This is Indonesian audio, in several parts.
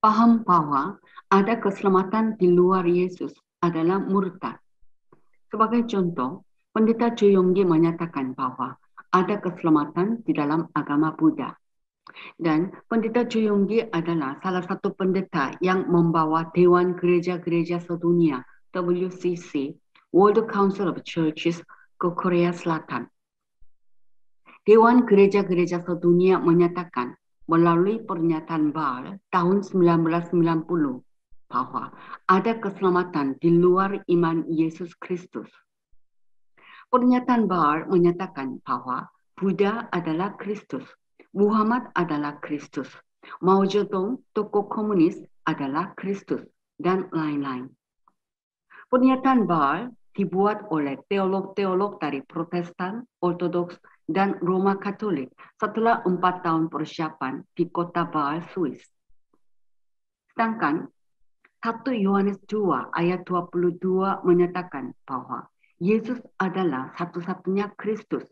Paham bahwa ada keselamatan di luar Yesus adalah murtad. Sebagai contoh, Pendeta Jo Yonggi menyatakan bahwa ada keselamatan di dalam agama Buddha. Dan Pendeta Jo Yonggi adalah salah satu pendeta yang membawa Dewan Gereja-Gereja Sedunia WCC, World Council of Churches, ke Korea Selatan. Dewan Gereja-Gereja Sedunia menyatakan melalui pernyataan Baal tahun 1990 bahwa ada keselamatan di luar iman Yesus Kristus. Pernyataan Baal menyatakan bahwa Buddha adalah Kristus, Muhammad adalah Kristus, Mao Zedong, tokoh komunis adalah Kristus, dan lain-lain. Pernyataan Baal dibuat oleh teolog-teolog dari Protestan, Ortodoks, dan Roma Katolik setelah 4 tahun persiapan di kota Baal, Swiss. Sedangkan 1 Yohanes 2 ayat 22 menyatakan bahwa Yesus adalah satu-satunya Kristus.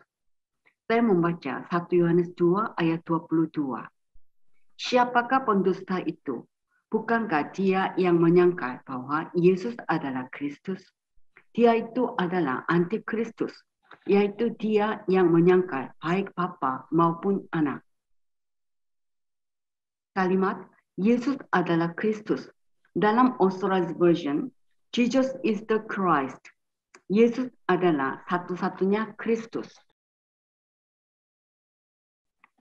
Saya membaca 1 Yohanes 2 ayat 22. Siapakah pendusta itu? Bukankah dia yang menyangka bahwa Yesus adalah Kristus? Dia itu adalah antikristus, yaitu dia yang menyangkal baik Bapa maupun Anak. Kalimat Yesus adalah Kristus dalam Authorized Version, Jesus is the Christ. Yesus adalah satu-satunya Kristus.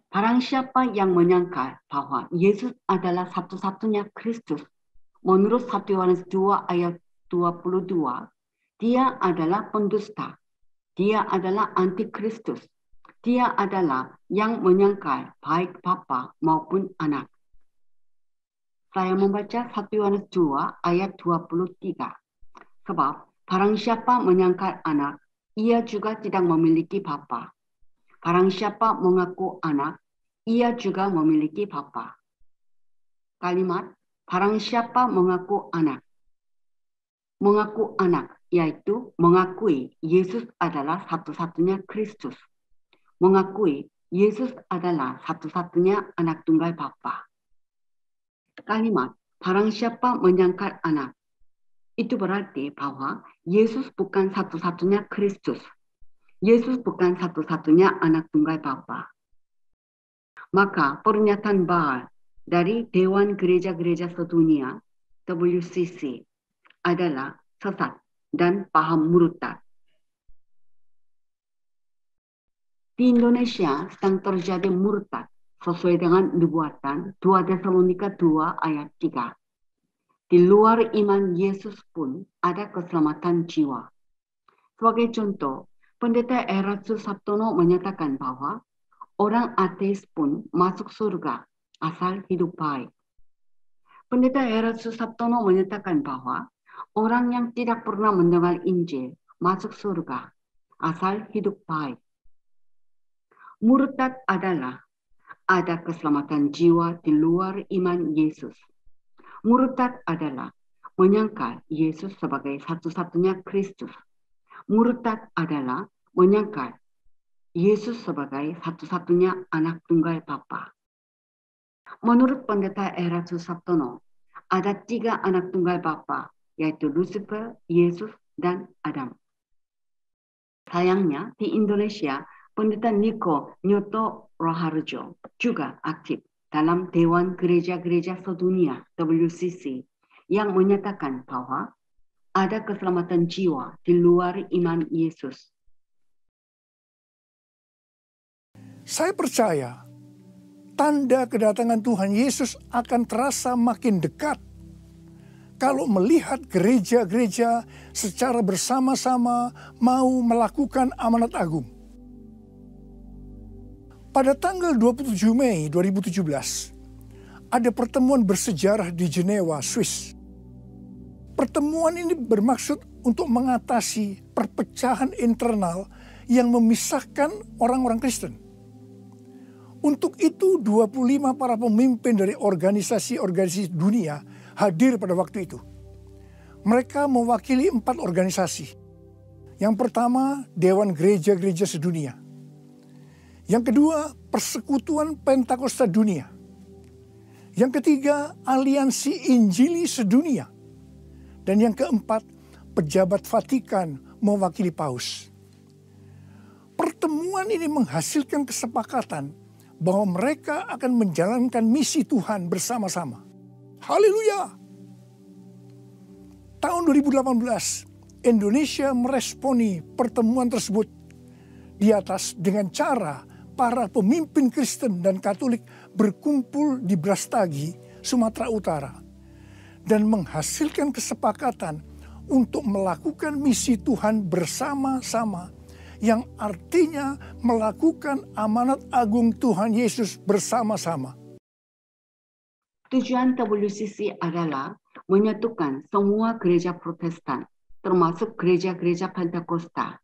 Barang siapa yang menyangkal bahwa Yesus adalah satu-satunya Kristus, menurut 1 Yohanes 2 ayat 22, dia adalah pendusta. Dia adalah antikristus. Dia adalah yang menyangkal baik Bapa maupun Anak. Saya membaca 1 Yohanes 2 ayat 23. Sebab barang siapa menyangkal Anak, ia juga tidak memiliki Bapa. Barang siapa mengaku Anak, ia juga memiliki Bapa. Kalimat barang siapa mengaku Anak. Mengaku Anak, yaitu mengakui Yesus adalah satu-satunya Kristus. Mengakui Yesus adalah satu-satunya Anak tunggal Bapa. Kalimat barang siapa menyangkal Anak, itu berarti bahwa Yesus bukan satu-satunya Kristus. Yesus bukan satu-satunya Anak tunggal Bapa. Maka pernyataan Baal dari Dewan Gereja-Gereja Sedunia WCC adalah sesat dan paham murtad. Di Indonesia sedang terjadi murtad sesuai dengan nubuatan 2 Tesalonika 2 ayat 3. Di luar iman Yesus pun ada keselamatan jiwa. Sebagai contoh, Pendeta Erastus Sabtono menyatakan bahwa orang ateis pun masuk surga asal hidup baik. Pendeta Erastus Sabtono menyatakan bahwa orang yang tidak pernah mendengar Injil masuk surga asal hidup baik. Murtad adalah ada keselamatan jiwa di luar iman Yesus. Murtad adalah menyangkal Yesus sebagai satu-satunya Kristus. Murtad adalah menyangkal Yesus sebagai satu-satunya Anak tunggal Bapa. Menurut Pendeta Erastus Sabtono, ada 3 Anak tunggal Bapa, yaitu Lucifer, Yesus, dan Adam. Sayangnya, di Indonesia, Pendeta Niko Nyoto Raharjo juga aktif dalam Dewan Gereja-Gereja Sedunia WCC yang menyatakan bahwa ada keselamatan jiwa di luar iman Yesus. Saya percaya tanda kedatangan Tuhan Yesus akan terasa makin dekat kalau melihat gereja-gereja secara bersama-sama mau melakukan amanat agung. Pada tanggal 27 Mei 2017, ada pertemuan bersejarah di Jenewa, Swiss. Pertemuan ini bermaksud untuk mengatasi perpecahan internal yang memisahkan orang-orang Kristen. Untuk itu 25 para pemimpin dari organisasi-organisasi dunia hadir pada waktu itu. Mereka mewakili 4 organisasi. Yang pertama, Dewan Gereja-Gereja Sedunia. Yang kedua, Persekutuan Pentakosta Dunia. Yang ketiga, aliansi Injili sedunia. Dan yang keempat, pejabat Vatikan mewakili Paus. Pertemuan ini menghasilkan kesepakatan bahwa mereka akan menjalankan misi Tuhan bersama-sama. Haleluya! Tahun 2018, Indonesia meresponi pertemuan tersebut di atas dengan cara para pemimpin Kristen dan Katolik berkumpul di Brastagi, Sumatera Utara, dan menghasilkan kesepakatan untuk melakukan misi Tuhan bersama-sama, yang artinya melakukan amanat agung Tuhan Yesus bersama-sama. Tujuan WCC adalah menyatukan semua gereja Protestan, termasuk gereja-gereja Pentakosta,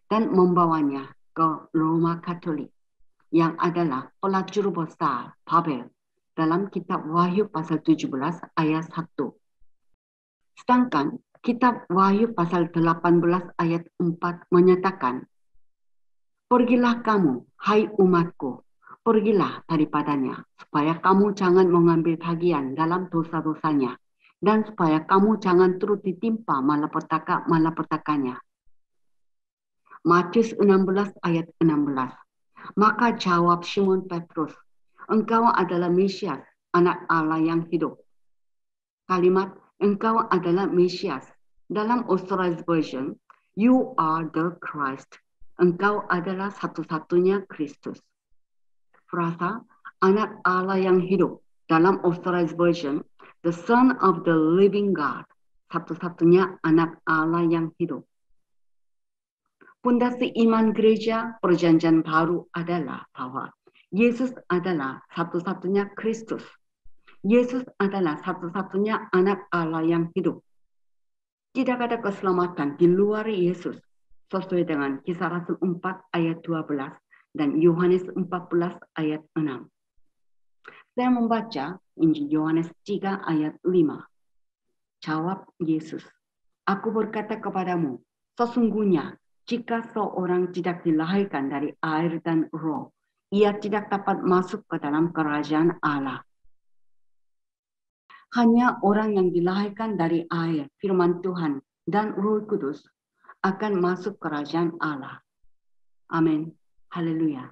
dan membawanya ke Roma Katolik, yang adalah pelacur besar Babel dalam kitab Wahyu pasal 17 ayat 1. Sedangkan kitab Wahyu pasal 18 ayat 4 menyatakan, "Pergilah kamu, hai umatku, pergilah daripadanya, supaya kamu jangan mengambil bagian dalam dosa-dosanya, dan supaya kamu jangan turut ditimpa malapetaka-malapetakanya." Matius 16 ayat 16. Maka jawab Simon Petrus, "Engkau adalah Mesias, anak Allah yang hidup." Kalimat "engkau adalah Mesias" dalam Authorized Version, "You are the Christ." Engkau adalah satu-satunya Kristus. Frasa anak Allah yang hidup dalam Authorized Version, "The Son of the Living God." Satu-satunya anak Allah yang hidup. Pondasi iman gereja Perjanjian Baru adalah bahwa Yesus adalah satu-satunya Kristus. Yesus adalah satu-satunya anak Allah yang hidup. Tidak ada keselamatan di luar Yesus, sesuai dengan Kisah Rasul 4 ayat 12 dan Yohanes 14 ayat 6. Saya membaca Injil Yohanes 3 ayat 5. Jawab Yesus, "Aku berkata kepadamu, sesungguhnya jika seorang tidak dilahirkan dari air dan roh, ia tidak dapat masuk ke dalam kerajaan Allah. Hanya orang yang dilahirkan dari air, firman Tuhan, dan Roh Kudus akan masuk kerajaan Allah." Amin. Haleluya.